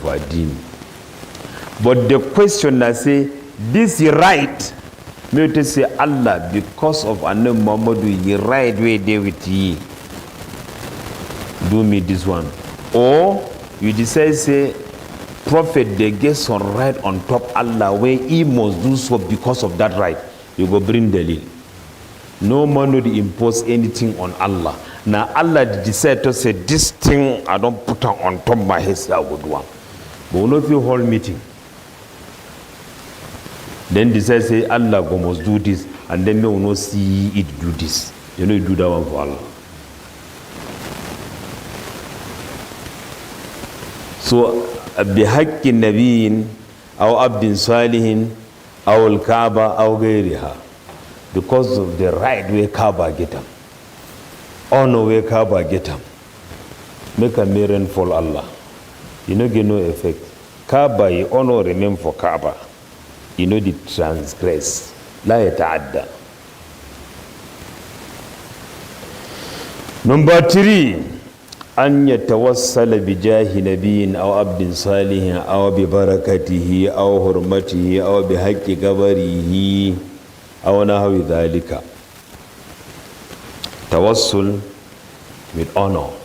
for deen. But the question I say, this is right. Me to say Allah, because of Anna Muhammadu, he right way there with ye. Do me this one. Or you decide say, Prophet they get some right on top Allah where he must do so because of that right. You go bring Dalil. No man would impose anything on Allah. Now Allah decide to say this thing I don't put on top of my head, I would want. But we not feel whole meeting. Then decide say Allah go must do this, and then we will not see it do this. You know you do that one for Allah. So بحق النبي أو عبد صالح أو الكعبة أو غيرها, because of the right way Kaaba get them, honor way Kaaba get them, make a miracle for Allah. You know get no effect. Kaaba you honor remain for Kaaba. You know the transgress. لا يتعدى. Number 3, أن يتوسل بجاه نبي أو عبد صالح أو ببركته أو حرمته أو بحق قبره أو نحو ذلك. توسل with honor.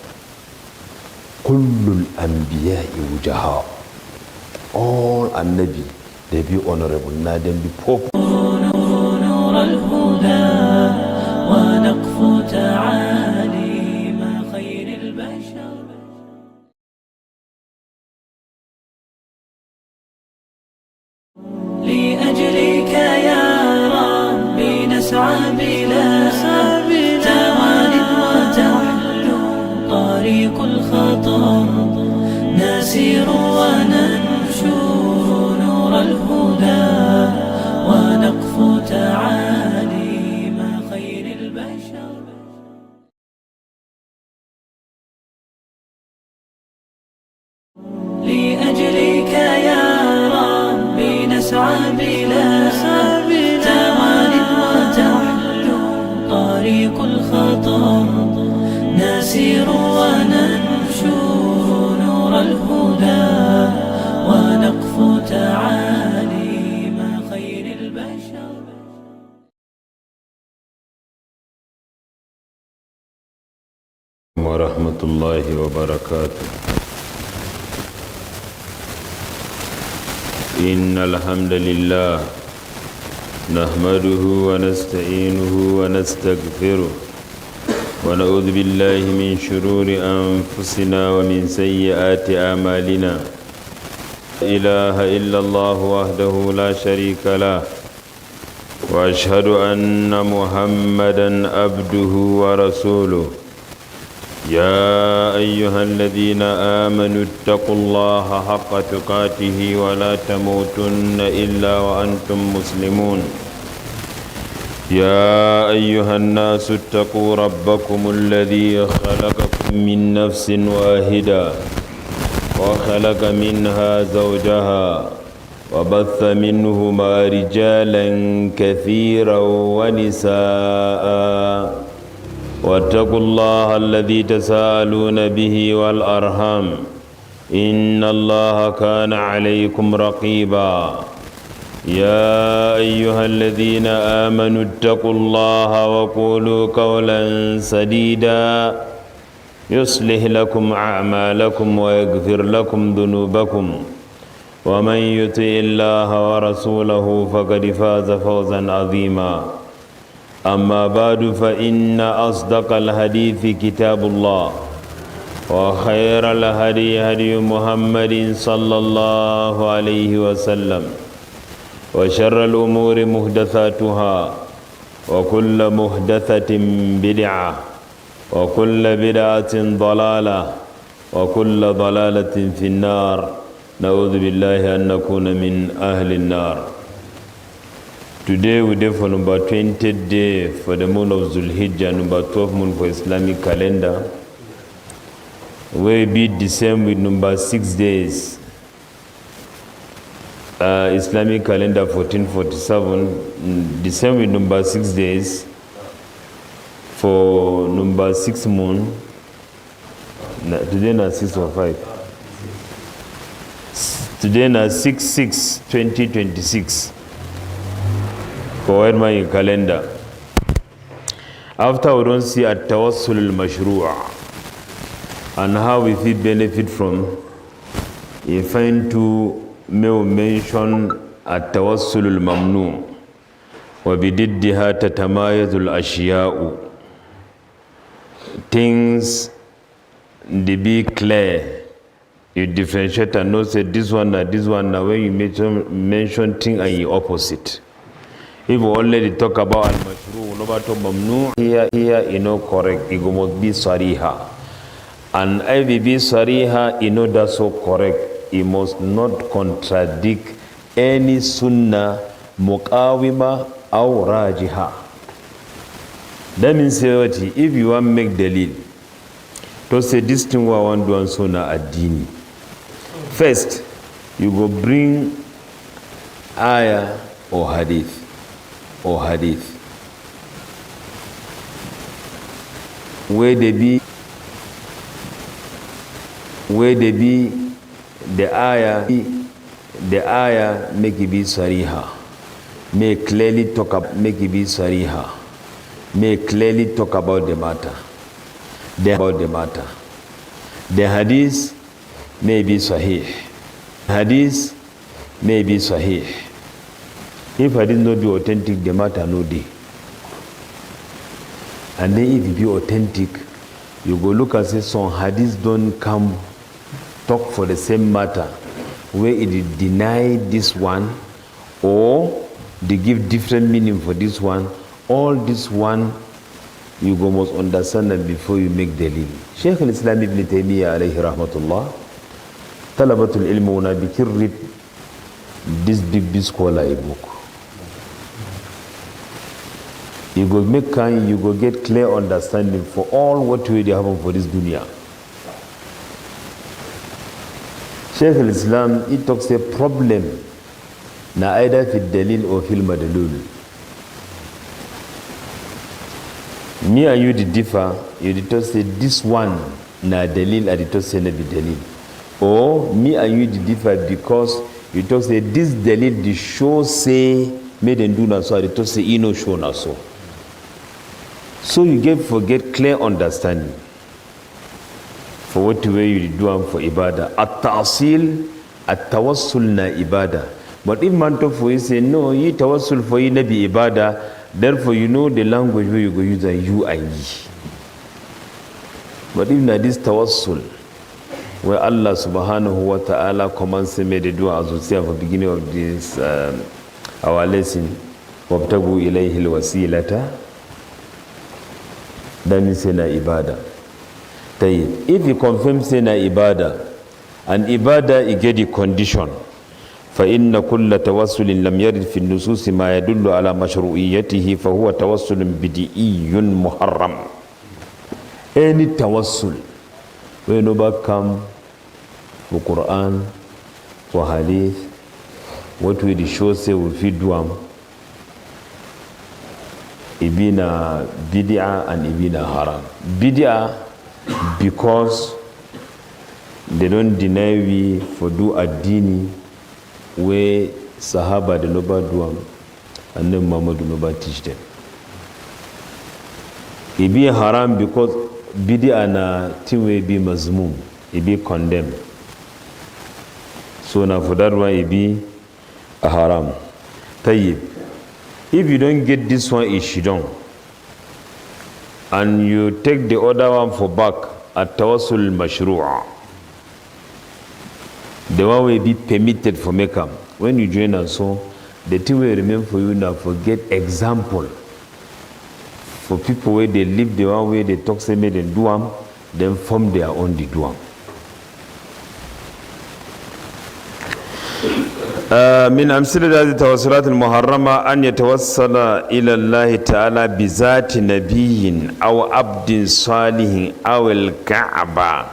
كل الأنبياء وجهاء. All النبي they be honorable, not them be poor. نور الهدى ونقف تعاليم خير البشر. لأجلك يا ربي نسعى بلا توان وتحلو طريق الخطر، نسير وننشر نور الهدى ونقف تعاليم خير البشر. لأجلك يا ربي نسعى بلا توان وتحلو طريق الخطر، نسير وننشر نور الهدى ونقف تعاليم خير البشر. ورحمة الله وبركاته. إن الحمد لله نحمده ونستعينه ونستغفره ونعوذ بالله من شرور أنفسنا ومن سيئات أعمالنا. لا إله إلا الله وحده لا شريك له، وأشهد أن محمدا عبده ورسوله. يا أيها الذين آمنوا اتقوا الله حق تقاته ولا تموتن إلا وأنتم مسلمون. يا أيها الناس اتقوا ربكم الذي خلقكم من نفس واحدة وخلق منها زوجها وبث منهما رجالا كثيرا ونساء، واتقوا الله الذي تساءلون به والأرحام إن الله كان عليكم رقيبا. يا أيها الذين آمنوا اتقوا الله وقولوا قولا سديدا يصلح لكم أعمالكم ويغفر لكم ذنوبكم، ومن يطع الله ورسوله فقد فاز فوزا عظيما. أما بعد، فإن أصدق الحديث كتاب الله، وخير الهدي هدي محمد صلى الله عليه وسلم، وشر الأمور محدثاتها، وكل محدثة بدعة، وكل بدعة ضلالة، وكل ضلالة في النار. نعوذ بالله أن نكون من أهل النار. Today we day for number 20th day for the month of Zulhijjah, number 12 month for Islamic calendar. We be the same with number 6 days. Islamic calendar 1447, the same with number 6 days for number 6 moon. Today na 6 or 5? Today na 6/6/2026. Forward my calendar. After we don't see at-tawassul al-mashru'a and how we fit benefit from, you find to mention at-tawassul al-mamnu wa bididdiha tatamayazu al-ashya'u. Things they be clear. You differentiate and know say this one when you mention thing and you opposite. If we already talk about al-mashru, no matter mamnu, here correct, it must be sariha. And if it be sariha, that's so correct. It must not contradict any sunnah, muqawima or rajiha. That means if you want to make dalil, to say this thing we want to do and sunnah ad-dini. First, you go bring ayah or hadith. Where they be the ayah make it be sariha. May clearly talk about make it be sariha. May clearly talk about the matter. The hadith may be sahih. Hadith may be sahih. If hadith not be authentic, the matter no day. And then if it be authentic, you go look and say some hadith don't come talk for the same matter, where it deny this one or they give different meaning for this one. All this one you go must understand that before you make dalil. Shaykh al-Islam ibn Taymiyyah alayhi rahmatullah, Talabatul Ilm una bikir read this big scholar a book. You go make kind, you go get clear understanding for all what will happen for this dunya. Shaykh al-Islam, he talks a problem na either fi dalil or fil madlul. Me and you did differ, you did to say this one na dalil, I did to say na be dalil. Or me and you did differ because you talk say this dalil the show say made and do na so, I did to say no show na so. So you forget clear understanding for what way you do for ibadah. At-ta'asil, at-tawassul na ibadah. But if man talk for you say no, you tawassul for you na be ibadah, therefore you know the language where you go use and you and ye. But if na this tawassul, where Allah subhanahu wa ta'ala commands me to do as we say at the beginning of this our lesson, wabtagu ilayhi al-wasilata, that means say na ibadah. If you confirm say na ibadah, and ibadah you get the condition, فإن كل توسل لم يرد في النصوص ما يدل على مشروعيته فهو توسل بدعي محرم. Any tawassul when nobody come for Quran, for hadith, what will the show say we fit do am, ibina bid'ah and ibina haram. Bid'ah because they don't deny we for do ad-dini where Sahaba the Noba do am and then Muhammad do Noba teach them. It be haram because bid'ah na thing will be mazmum, it be condemned. So now for that one it be a haram. Tayyib. If you don't get this one, it's shidong, and you take the other one for back at tawassul mashru'a, the one will be permitted for makeup. When you join us, so the thing will remain for you now. Forget example for people where they live the one way they talk say made and do am, then form their own the do am. من أمثلة هذه التوسلات المحرمة أن يتوسل إلى الله تعالى بذات نبي أو عبد صالح أو الكعبة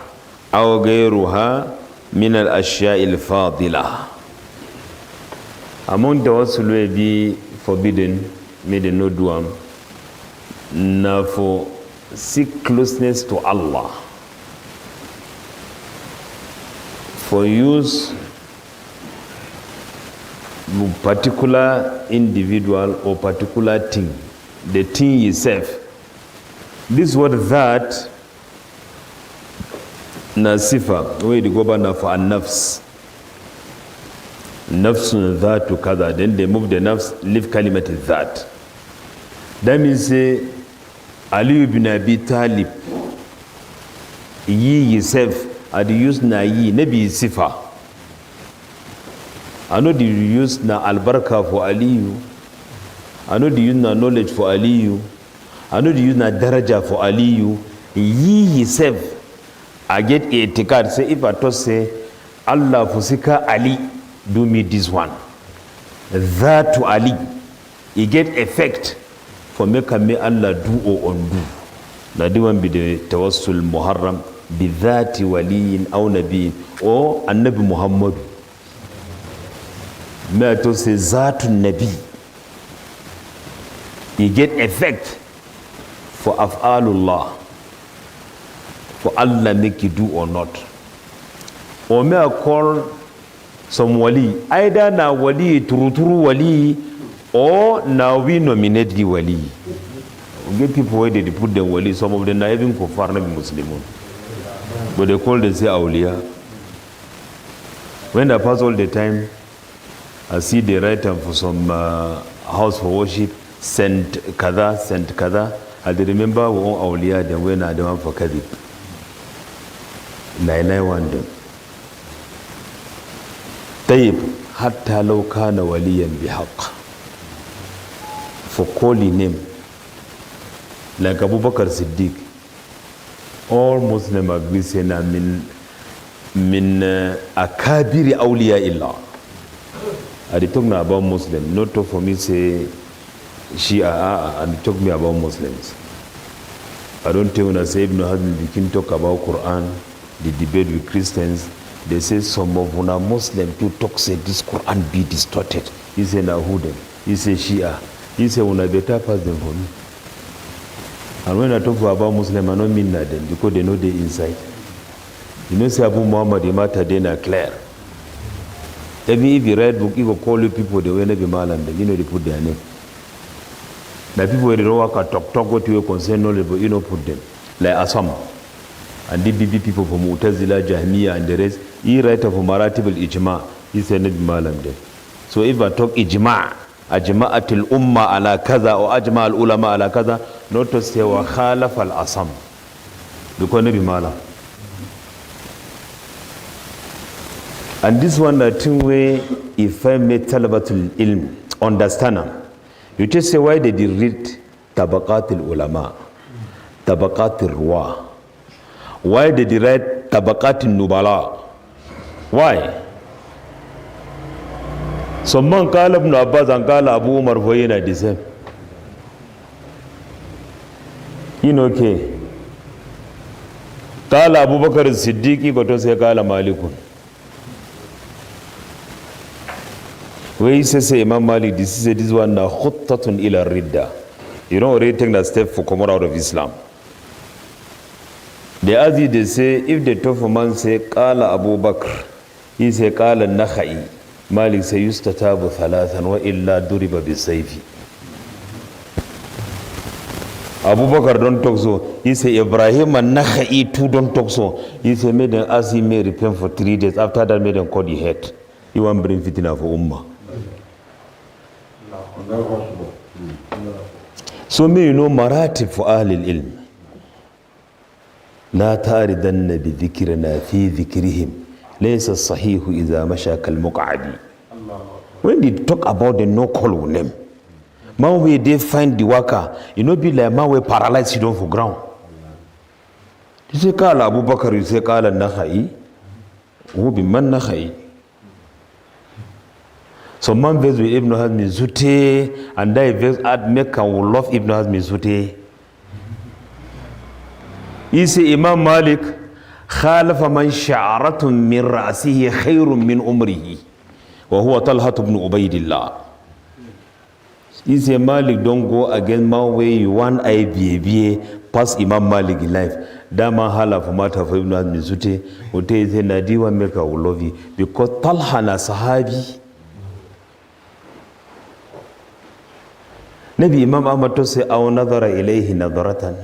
أو غيرها من الأشياء الفاضلة. Among the ones who will be forbidden, made no do am, now for seek closeness to Allah, for use particular individual or particular thing, the thing itself. This word that nasifa, where the governor for a nafs. Nafsun that to kada. Then they move the nafs, leave kalimat that. That means Ali ibn Abi Talib, ye yourself, had used na ye, nebi sifa. I know the use na albarka for Aliyu. I know the use na knowledge for Aliyu. I know the use na daraja for Aliyu. Ye yourself, I get a tikad. Say if I to say Allah fusika Ali, do me this one. That to Ali, he get effect for make Allah do or undo. Now the one be the tawassul muharram bi dhati waliyin aw nabiyin or annabi Muhammad. May I to say zatun nabi. He get effect for af'alullah, for Allah make you do or not. Or may I call some wali, either na wali turuturu wali or now we nominate the wali. We get people where they put the wali, some of them are even kuffar na Muslimun, but they call them say awliya. When I pass all the time, I see they write them for some house for worship, sent kada. I remember we own awliya, then when I don't for kadhib. Nine one them. طيب حتى لو كان وليا بحق, for calling him like Abu Bakr Siddiq, all Muslims agree saying min akabiri awliya illah. I talk me about Muslims, not to for me say Shia, and talk me about Muslims. I don't tell when I say Ibn Hazm begin talk about Quran, the debate with Christians. They say some of una Muslim to talk say this Quran be distorted. He say na who them? He say Shia. He say una better pass them for me. And when I talk about Muslim, I don't mean that them because they know the inside. You know say Abu Muhammad the matter they na clear. Even if you read book, you go call you people they will never be malam them. You know they put their name. Now people they don't work talk what you concern knowledge, but you know put them like Asam. And the BB people from Mu'tazila, Jahmiya and the rest, he write of Maratib al-Ijma, he said not malam them. So if I talk Ijma, Ajma'atil Umma ala kaza or Ajma al-Ulama ala kaza, not to say wa khalaf al-Asam. Because not be malam. And this one the thing where if I made talabatul ilm, understand them. You just say why they did read Tabaqatil Ulama, Tabaqatil Ruwa. Why did he write Tabaqatin Nubala? Why? Some man call Ibn Abbas and call Abu Umar for the same. You know, okay. Call Abu Bakr Siddiqi, got to say call Malikun. Where he says Imam Malik, this is one khuttatun ila ridda. You know, already take that step for coming out of Islam. The Azi, they say, if the Tofu man say, Qala Abu Bakr, he say, Qala Nakhai, Malik say, Yustatabu thalathan wa illa duriba bisayfi. Abu Bakr don't talk so. He say, Ibrahim and Nakhai too don't talk so. He say, made them as he may repent for 3 days. After that, made them cut the head. He won't bring fitna for Ummah. So may you know maratib for Ahl al-Ilm. لا تاردن بذكرنا في ذكرهم ليس الصحيح إذا مشى كالمقعد. When they talk about the no-call name, man where they find the worker, you know, be like man where paralyzed you don't for ground. You say call Abu Bakr, you say call Nakhai, who be man Nakhai. So man verse with Ibn Hazm Zute, and that verse add Mecca will love Ibn Hazm Zute. He say Imam Malik khalafa man sha'aratun min ra'sihi khayrun min umrihi wa huwa Talha ibn Ubaydillah. He say Malik don't go against man way you want IBA pass Imam Malik in life. That man halafa mata for Ibn Hazm Zute wote say nadiwa Mecca will love you because Talha na sahabi. Nabi Imam Ahmad to say, aw nadhara ilayhi nadaratan.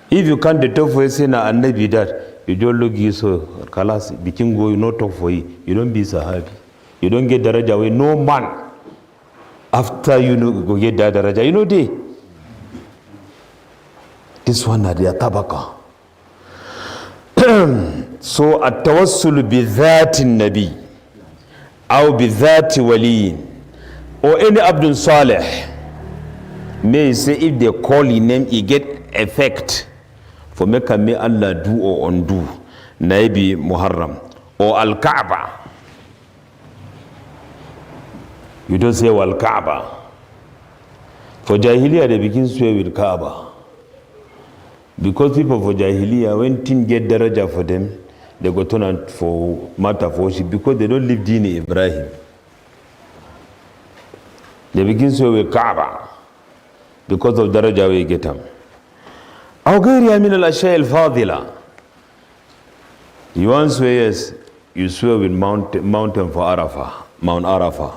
If you can't talk for say na annabi that, you don't look you so kalas, bikin go, you not talk for you. You don't be sahabi. You don't get daraja away. No man after you know go get that daraja. You know they. This one are their tabaka. So at-tawassul bi dhati nabi or bi dhati wali or any Abdul Saleh may say if they call his name he get effect for make may Allah do or undo. Naibi Muharram or Al-Kaaba. You don't say Al-Kaaba. For Jahiliyyah they begin swear with Kaaba. Because people for Jahiliyyah, when things get daraja for them, they go turn out for matter of worship because they don't live Deen Ibrahim. They begin to with Kaaba because of daraja we get them. أو غيرها من الأشياء الفاضلة. You want to swear, yes, you swear with mountain for Arafah, Mount Arafah.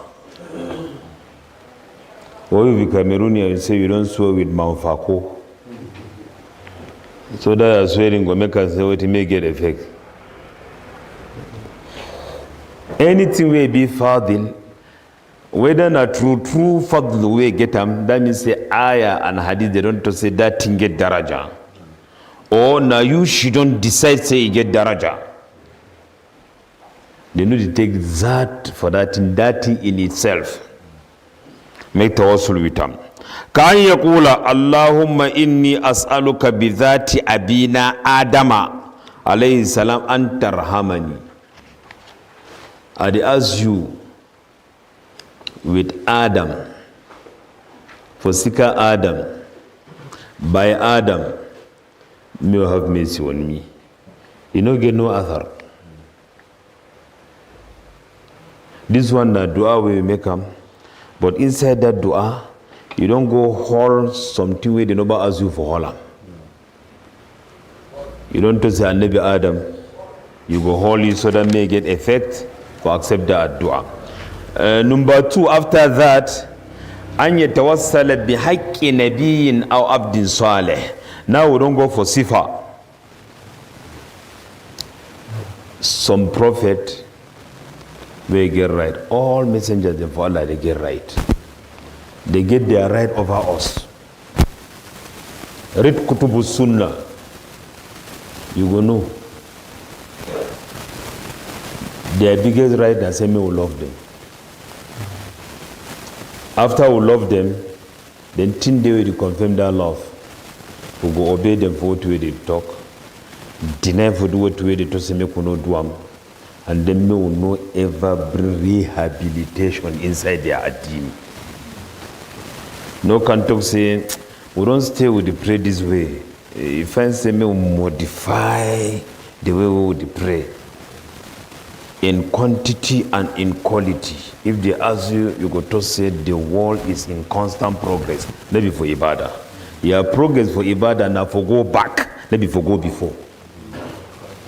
Or if you Cameroonian, you say you don't swear with Mount Fako. So that swearing will make us say what it may get effect. Anything will be fadil, whether not true fadl way get them, that means say ayah and hadith, they don't to say that thing get daraja. Or now you shouldn't decide say you get daraja. They need to take that for that thing in itself. Make tawassul with them. كان يقول اللهم إني أسألك بذات أبينا آدم عليه السلام أن ترحمني. I ask you with Adam, for Sika Adam, by Adam, may you have mercy on me. You don't get no other. This one, the dua we make them, but inside that dua, you don't go hold something where they never ask you for hold. You don't say Nabi Adam. You go hold it so that may get effect for accept that dua. Number 2, after that, an yatawassala bi haqqi nabiyyin aw abdin salih. Now we don't go for sifa. Some prophet will get right. All messengers of Allah they get right. They get their right over us. Read Kutubu Sunnah. You go know. Their biggest right is say me will love them. After we love them, then 10 days we confirm that love. We go obey them for what way they talk. Deny for what way they talk, say me no do am. And then me will no ever bring rehabilitation inside their adin. No can talk say, we don't stay with the pray this way. If I say me will modify the way we would pray. In quantity and in quality. If they ask you, you go to say the world is in constant progress. Maybe for Ibadah. You have progress for Ibadah, now for go back. Maybe for go before.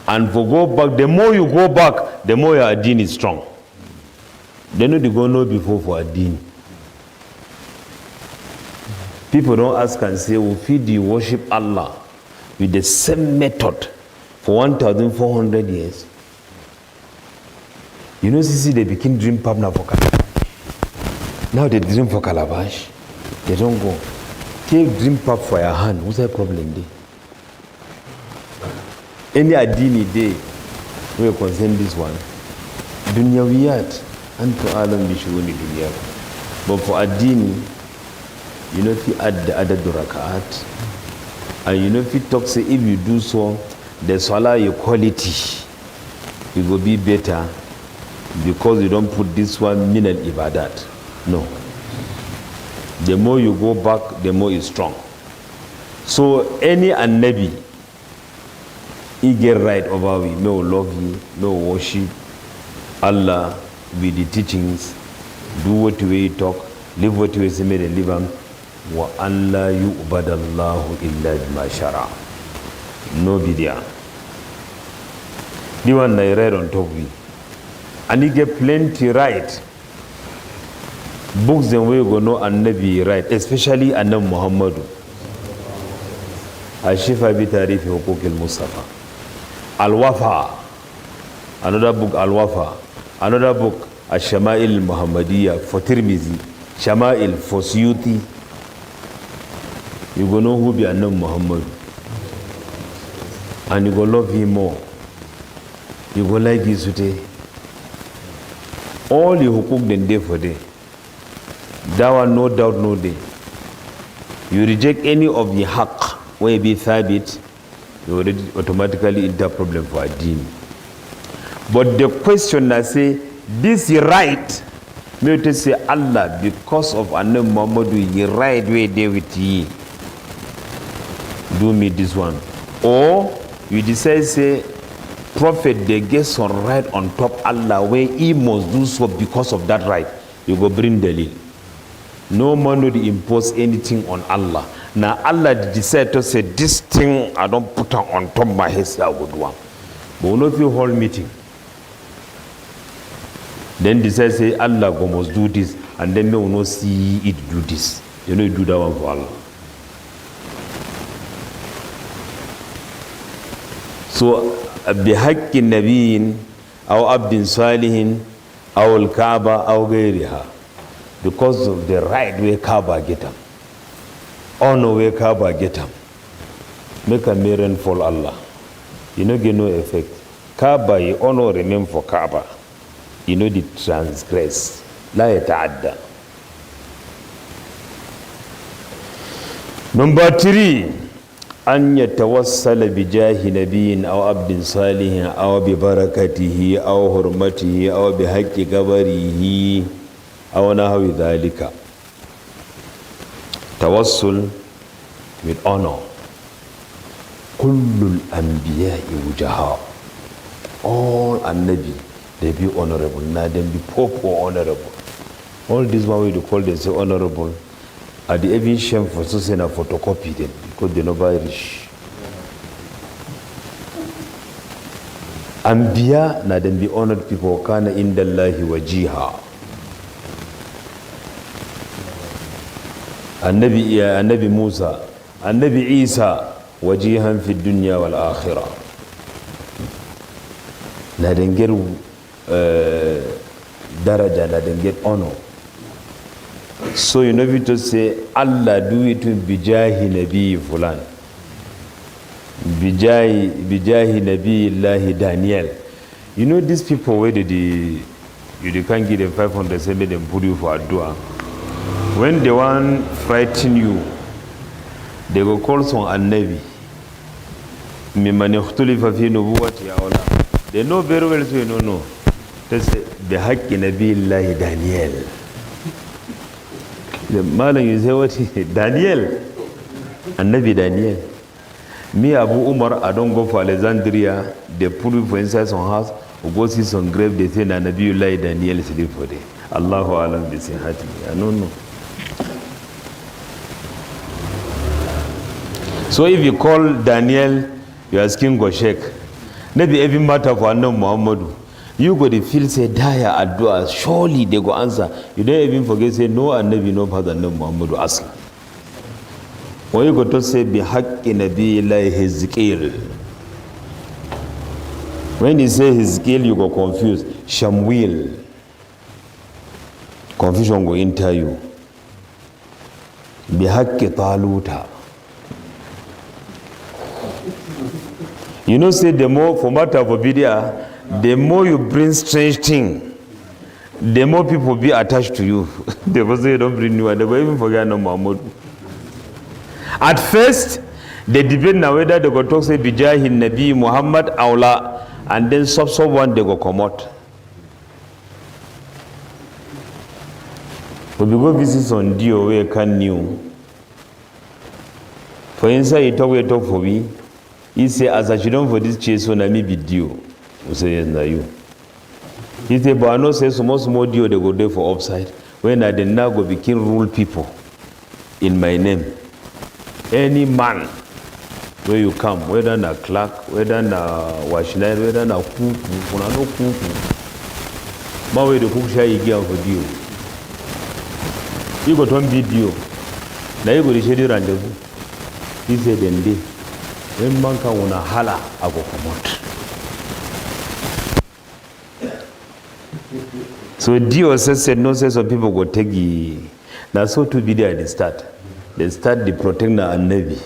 And for go back, the more you go back, the more your adin is strong. They know they go know before for adin. People don't ask and say, we feed you worship Allah with the same method for 1,400 years. You know, see, they became dream partner for Calabash. Now they dream for Calabash. They don't go. Take dream pap for your hand. What's the problem there? Any adini day, we concern this one. Dunyawiyat, antu alam bishuni dunya. But for adini, you know, if you add the other durakaat, and you know, if you talk, say, if you do so, the salah, your quality, it will be better. Because you don't put this one min al-ibadat. No. The more you go back, the more it's strong. So any Nabi, he get right over we. No love you, no worship Allah with the teachings. Do what we talk, live what we say, and live on. Wa Allah yu'badallahu illa bima shara. No bidya. The one I read on top of me. And he get plenty right. books then we go know annabi right, especially annab Muhammadu. Al-Shifa bi Tarif Huquq al-Mustafa. Al-Wafa, another book Al-Wafa, another book Al-Shama'il Muhammadiyya for Tirmizi, Shama'il for Suyuti. You go know who be annab Muhammadu, and you go love him more. You go like his today. All your hukuk then day for day. That one no doubt no day. You reject any of the haqq where you be thabit, you already automatically enter problem for a deen. But the question I say, this is right, me to say Allah because of Annabi Muhammad you right way there with ye. Do me this one. Or you decide say prophet they get some right on top Allah where he must do so because of that right. You go bring dalil. No man will impose anything on Allah. Now Allah decide to say this thing I don't put on top my head, I would do one. But not the whole meeting. Then decide say Allah go must do this, and then me will not see it do this. You know you do that one for Allah. So بحق النبي أو عبد صالح أو الكعبة أو غيرها, because of the right way Kaaba get them, honor way Kaaba get them, make a mirror for Allah. You know get no effect. Kaaba you honor remain for Kaaba. You know the transgress. لا يتعدى. Number 3. أن يتوسل بجاه نبي أو عبد صالح أو ببركته أو حرمته أو بحق قبره أو نحو ذلك. توسل with honor. كل الأنبياء وجهاء. All النبي they be honorable. Now them be poor honorable. All this one way to call them say honorable. Are the even shame for so saying a photocopy them because they never rich. Anbiya na them be honored people kana indallahi wajiha. Annabi Musa, Annabi Isa wajihan fi dunya wal akhirah. Na them get daraja, na them get honor. So you know we to say Allah do it with bijahi nabi fulan, bijahi nabi Allahi Daniel. You know these people where you can't give them 500 say them put you for a dua. When they want frighten you, they go call some an-nabi. Mimman ikhtulifa fi nubuwwati ya Allah. They know very well, so you know. They say bihaqqi nabi Allahi Daniel. The Malam you say what? Daniel, Annabi Daniel. Me Abu Umar, I don't go for Alexandria. They put me for inside some house. We go see some grave. They say na Nabiullah Daniel sleep for day. Allahu alam bisihati. I don't know. So if you call Daniel, you are asking go shake. Maybe every matter for Annabi Muhammadu. You go to feel say daya addu'a, surely they go answer. You don't even forget say no Annabi no father no Muhammadu asla. When you go to say bihaqqi nabiyillahi Hizqil. When you say Hizqil, you go confused. Shamwil. Confusion go enter you. Bihaqqi Taluta. You know say the more for matter of Obidia, the more you bring strange thing, the more people be attached to you. They will say don't bring new one. They will even forget no Muhammad. At first, they debate now whether they go talk say bijahi Nabi Muhammad Aula, and then someone they go come out. When we go visit on Dio where can new. For instance, he talk for me. He say as I should don't for this chase on me be Dio. We say yes na you. He say but I know say small Dio they go there for upside. When I then now go begin rule people in my name. Any man where you come, whether na clerk, whether na washline, whether na kuku, kuna no kuku. Ma where the cook shall you give for Dio. You got one video. Now you go to shady rendezvous. He said, then day. When man can wanna hala, I go come out. So Dio said, no, say some people go take the. Now so to be there at the start. They start the protector and Navy.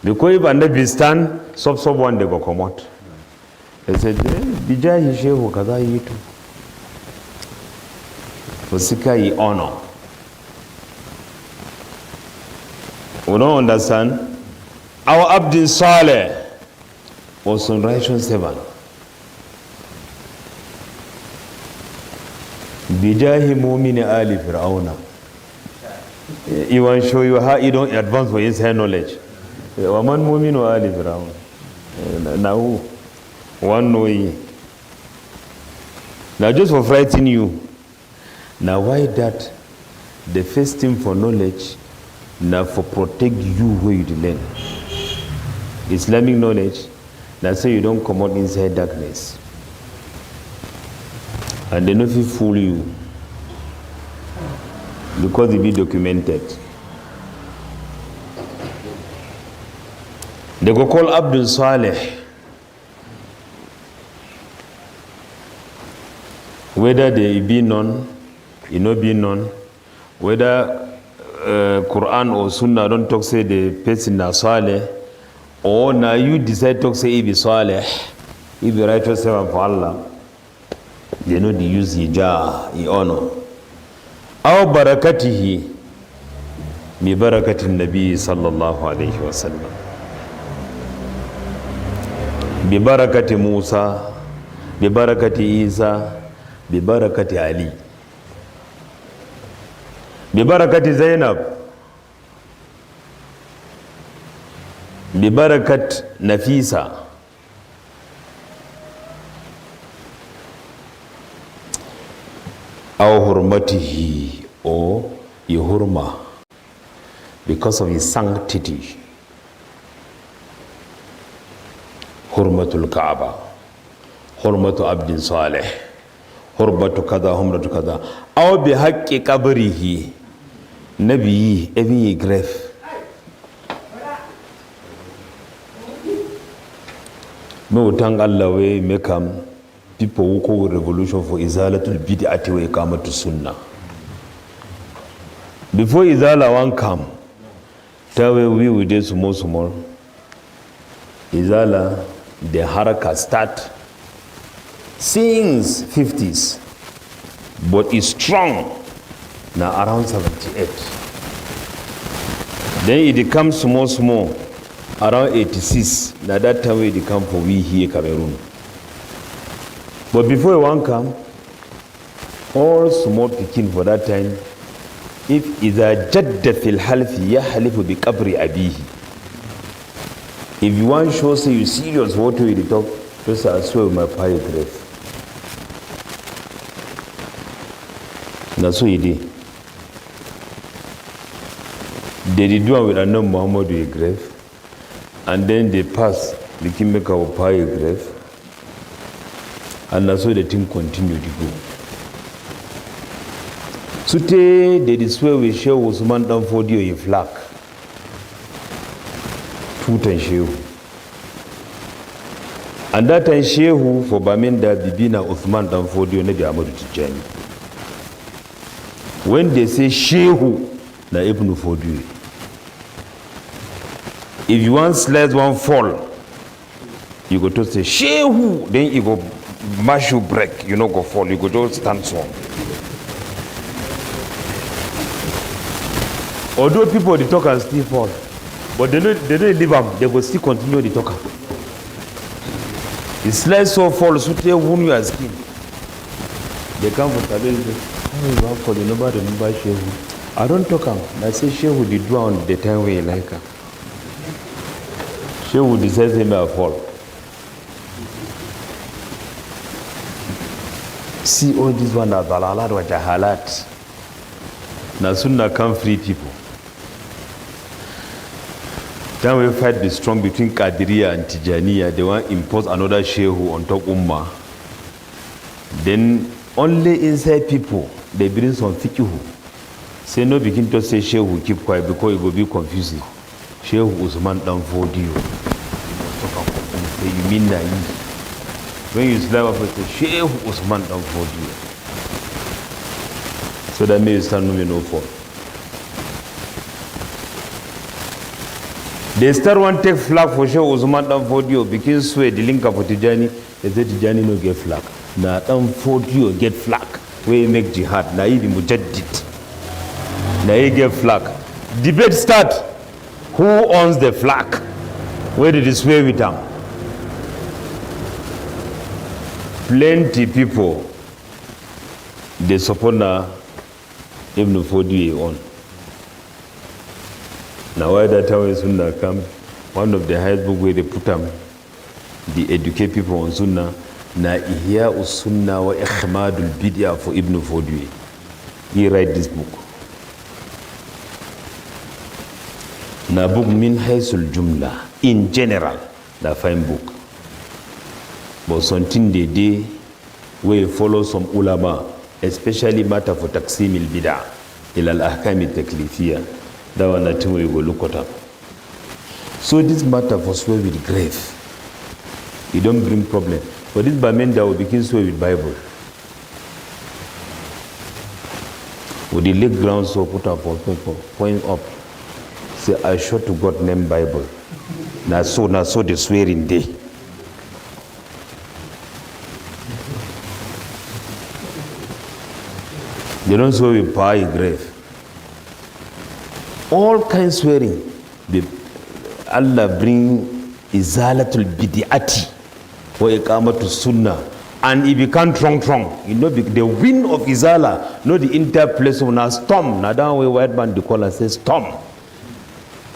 Because if a Navy stand, sub one they go come out. They said, Bijahi Shehu Kaza Yitu. Fosika yi honor. We don't understand. Our Abdul Saleh was a righteous servant. Bijahi Mumini Ali Fir'auna. He want to show you how he don't advance for his knowledge. Waman Muminu Ali Fir'auna. Now, one way. Now, just for frightening you. Now, why that? The first thing for knowledge, now for protect you where you learn. Islamic knowledge, now say you don't come out inside darkness. And they not fool you. Because it be documented. They go call Abdul Saleh. Whether they be known, it not be known, whether Quran or Sunnah don't talk say the person na Saleh, or now you decide to say he be Saleh, he be righteous servant for Allah, they know they use hijah, he honor. Aw barakatihi bi barakatin Nabi sallallahu alayhi wa sallam. Bi barakati Musa, bi barakati Isa, bi barakati Ali. ببركة زينب ببركة نفيسة أو حرمته or يهرمة because of his sanctity. حرمة الكعبة حرمة عبد صالح حرمة كذا حرمة كذا أو بحق قبره Nabi, every grave. Me we thank Allah we make people who call revolution for Izalatul Bid'ati wa Iqamatus Sunnah. Before Izala one come, tell we will do small. Izala, the haraka start since 50s, but it's strong. Now around 78. Then it becomes small, around 86. Now that time it come for we here Cameroon. But before one come, all small picking for that time, if إذا جد في الحلف يحلف بقبر أبيه. If you want to show say you serious what you talk, just I swear with my pie grave. That's what he did. They did one with Anna Muhammad a grave, and then they passed the Kingmaker of Pai grave, and that's how the thing continued to go. So today they did swear with Sheikh Usman Danfodio a flag. Tutan Shehu. And that time Shehu for Bamenda Bibina Uthman Danfodio Nabi Ahmadu Tijani. When they say Shehu, na Ibn Fodio. If you want slice one fall, you go to say Shehu, then you go mash you break, you know go fall, you go to stand strong. Although people they talk and still fall, but they don't leave them, they will still continue the talk. The slice so fall, so they wound your skin. They come for Tabe, oh, you have for the nobody remember Shehu. I don't talk am. I say Shehu did do on the time we like her. Shehu decides him a fall. See all these one are dalalat wa jahalat. Na Sunnah can free people. Then we fight the strong between Qadiriya and Tijaniya. They want to impose another Shehu on top Ummah. Then only inside people they bring some fiqh. Say no begin to say Shehu keep quiet because it will be confusing. Shehu Usman Dan Fodio. Say you mean that when you slap up say Shehu Usman Dan Fodio. So that means stand no for. They start one take flag for Shehu Usman Dan Fodio because swear the link up for Tijani. They say Tijani no get flag. Now Dan Fodio get flag. Where you make jihad. Now he mujaddid. Now he get flag. Debate start. Who owns the flag? Where did he swear with them? Plenty people they support now Ibn Fodi on. Now why that time when Sunnah come, one of the highest book where they put them, they educate people on Sunnah, na Ihya Sunnah wa Ikhmadul Bid'ah for Ibn Fodi. He write this book. Na book min haysul jumla in general, the fine book. But something they do where follow some ulama, especially matter for taqsim al-bid'ah ila al-ahkam al-taklifiyah. That one that we will look at up. So this matter for swear with grave. It don't bring problem. For this Bamenda will begin swear with Bible. With the leg ground so put up for people, point up. Say, I sure to God name Bible. Now so the swearing day. They don't swear with power grave. All kinds swearing. Allah bring izalatul bid'ati wa iqamatus sunnah. And it become trong. You know, the wind of izala, know the entire place of now storm. Now down way white man, the caller says storm.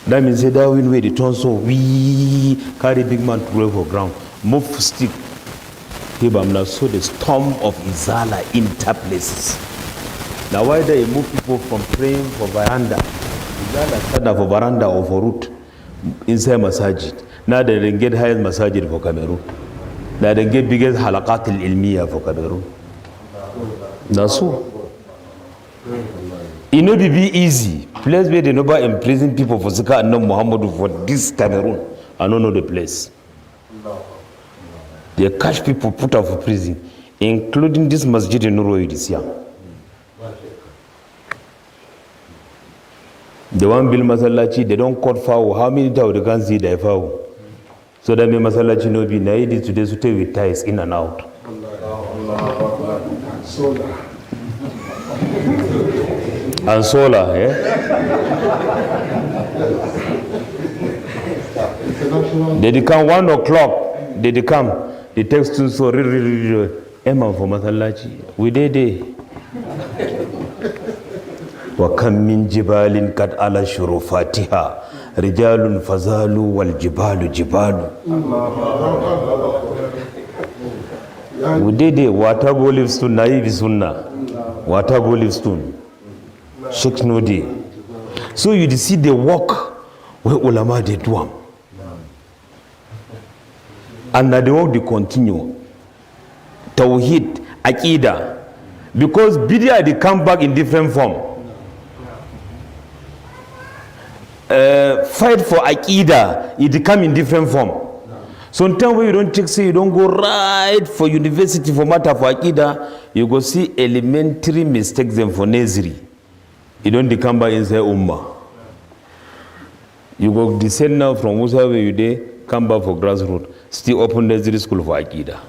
That means that wind where the turn so we carry big man to grow for ground. Move stick. Now so the storm of izala inter places. Now why they move people from praying for veranda? Izala started for veranda or for root inside masajid. Now they didn't get highest masajid for Cameroon. Now they get biggest halaqat al-ilmiya for Cameroon. That's so. It no be easy. Place where they never imprison people for Zika and no Muhammadu for this Cameroon. I don't know the place. They catch people put out of prison, including this masjid in Nuro this year. The one build Masalachi, they don't cut foul. How many times they can see their foul? So that means Masalachi no be naidi today to take with ties in and out. And solar, yeah? They come 1 o'clock, they come, they text to so Emma for Masalachi. We did. وَكَمْ مِنْ جِبَالٍ قَدْ عَلَى شُرُفَاتِهَا رِجَالٌ فَزَالُوا وَالْجِبَالُ جِبَالُ. We did it. Watago Livingstone, Naive Sunnah. Watago Livingstone. Sheikh Nodi. So you see the work where ulama they do. And now the work they continue. Tawhid, Aqidah. Because Bid'ah they come back in different form. Fight for Aqidah, it come in different form. Sometimes when you don't take, say you don't go right for university for matter for Aqidah, you go see elementary mistakes them for nursery. You don't come back inside Ummah. You go descend now from Musa where you dey, come back for grassroots, still open nursery school for Aqidah.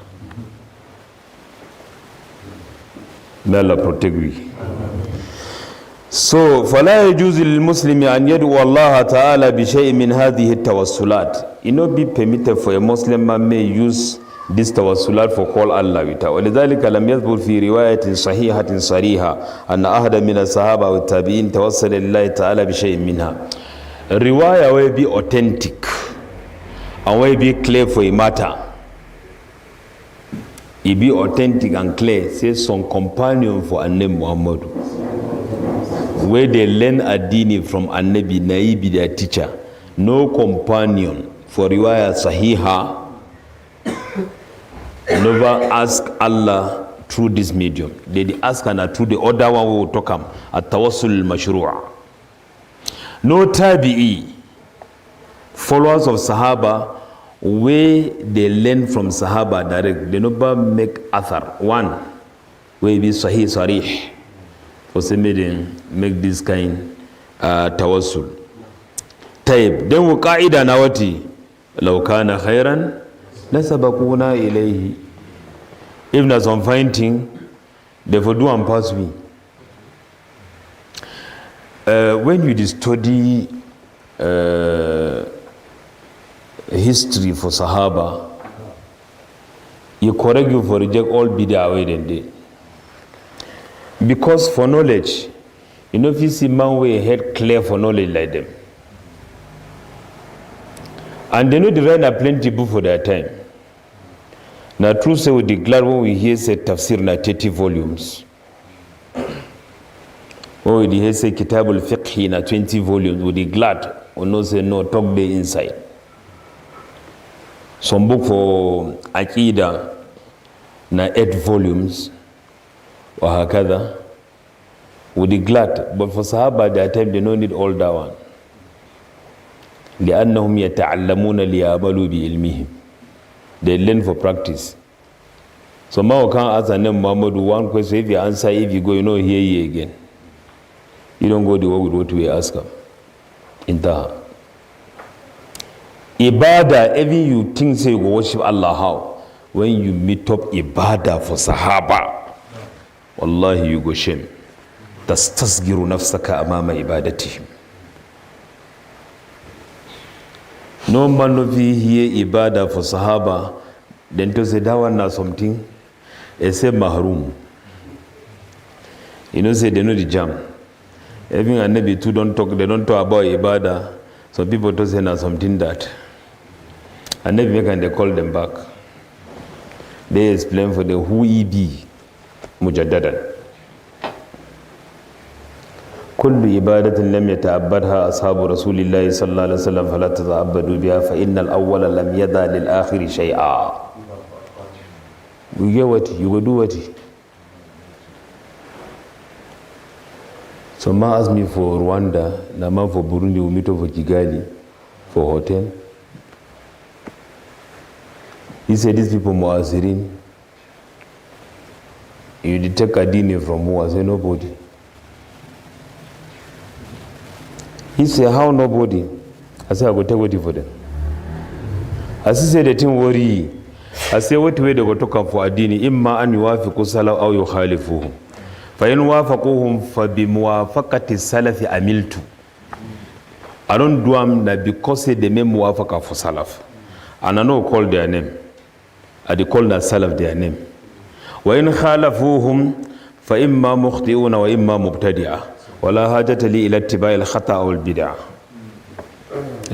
May Allah protect we. So, فلا يجوز للمسلم أن يدعو الله تعالى بشيء من هذه التوسلات. It not be permitted for a Muslim man may use this tawassulat for call Allah with. ولذلك لم يثبت في رواية صحيحة صريحة أن أحد من الصحابة والتابعين توسل لله تعالى بشيء منها. Riwayah will be authentic and will be clear for a matter. It be authentic and clear. Say some companion for Annabi Muhammad. Where they learn Adini from Annabi, Naibi their teacher. No companion for riwayah sahiha. Never ask Allah through this medium. They ask and through the other one we will talk at tawassul mashru'a. No tabi'i, followers of Sahaba, where they learn from Sahaba direct, they never make athar. One, where be sahih sarih, for some make this kind tawassul. Taib, then we qaida nawati, law kana khairan, nasabakuna ilayhi. If there's some fine thing, therefore do and pass me. When you study history for Sahaba, you correct you for reject all bid'ah away then day. Because for knowledge, you know, if you see man way head clear for knowledge like them. And they know the right are plenty book for their time. Now true say we declare when we hear say tafsir na 30 volumes. When we hear say kitab al-fiqh na 20 volumes, we declare we know say no talk there inside. Some book for Aqidah na 8 volumes or hakada would be glad, but for Sahaba at that time they don't need all that one. لأنهم يتعلمون ليعملوا بعلمهم. They learn for practice. So now can ask a name Muhammad one question, if you answer, if you go, you know, here again. You don't go the way with what we ask them. Intaha. Ibadah, even you think say you go worship Allah how? When you meet up Ibadah for Sahaba, Wallahi you go shame. Tastasgiru nafsaka amama ibadatihim. No man of you hear Ibadah for Sahaba, then to say that one na something, except mahrum. You know, say they know the jam. Even and Nabi too don't talk, they don't talk about Ibadah. Some people to say na something that. And then they call them back. They explain for the who he be, mujaddadan. كل إبادة لم يتعبدها أصحاب رسول الله صلى الله عليه وسلم فلا تتعبدوا بها فإن الأول لم يدع للآخر شيئا. You get what? You go do what? So ma asked me for Rwanda, na man for Burundi, we meet over Kigali for hotel. He said these people Muazirin. You detect a dini from who? I said nobody. He said, how nobody? I said, I go take what for them. As he said, they didn't worry. I said, what way they go talk for adini? Imma an yuwafiqu salaf aw yukhalifuhu. Fa in wafaquhum fa bi muwafaqati salaf amiltu. I don't do them because they make muwafaqa for salaf. And I know call their name. I they call that salaf their name. Wa in khalafuhum fa imma mukhti'una wa imma mubtadi'a. ولا حاجة لي إلى اتباع الخطأ أو البدع.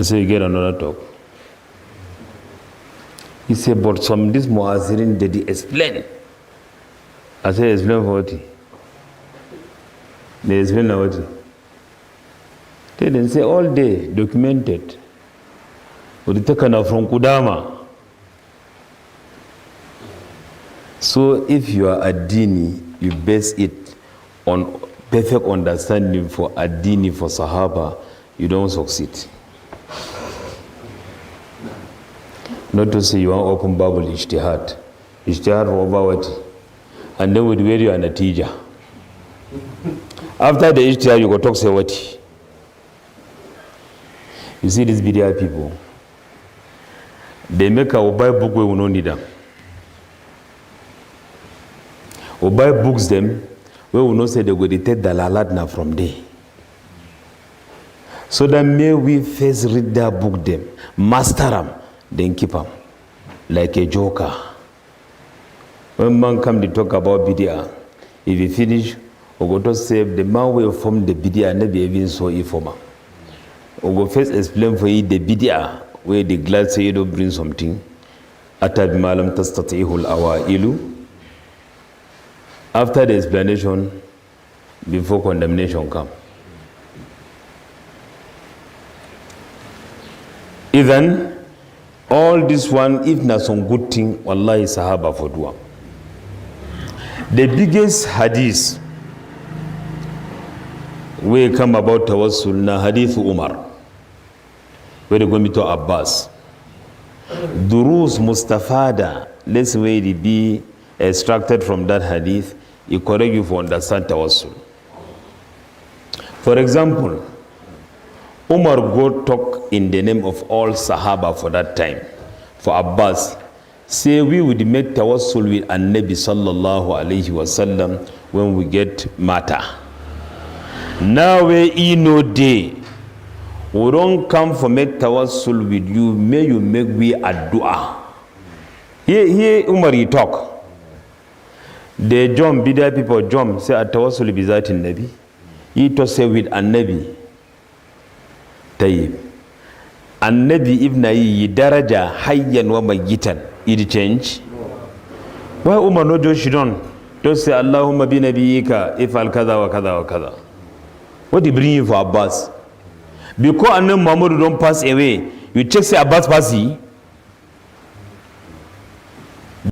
So you get another talk. He said, but some this Muazirin did he explain. I said, explain for what? They explain what? They didn't say all day, documented. But taken from Kudama. So if you are a dini, you base it on perfect understanding for Adini, for Sahaba, you don't succeed. Not to say you want open Bible ijtihad. Ijtihad for over what? And then with where you are a teacher. After the ijtihad, you go talk say what? You see these video people, they make a buy book where we don't need them. Or buy books them, we will not say they will detect the laladna from there. So that may we first read their book them, master them, then keep them. Like a joker. When man come to talk about Bidya, if he finish, we go to say the man will form the Bidya and never even saw it for man. We go first explain for you the Bidya, where the glad say you don't bring something. Atab malam tastatihul awailu. After the explanation, before condemnation come. Even all this one, if not some good thing, wallahi sahaba for dua. The biggest hadith we come about tawassul na hadith Umar, where they go to Abbas. Durus Mustafada, let's way to be extracted from that hadith, it correct you for understand tawassul. For example, Umar go talk in the name of all Sahaba for that time. For Abbas, say we would make tawassul with An-Nabi sallallahu alayhi wasallam when we get matter. Now we no day, we don't come for make tawassul with you, may you make we a dua. Here Umar he talk. The jump, bidai people jump, say a tawassul bizat in Nabi. He to say with An-Nabi. Tayyib. An-Nabi ibn yi daraja hayyan wa mayyitan. It change. Why Umar no do she don't say Allahumma bi nabiyyika ifal kaza wa kaza wa kaza. What do you bring you for Abbas? Because Annabi Muhammad don't pass away, you check say Abbas pass he.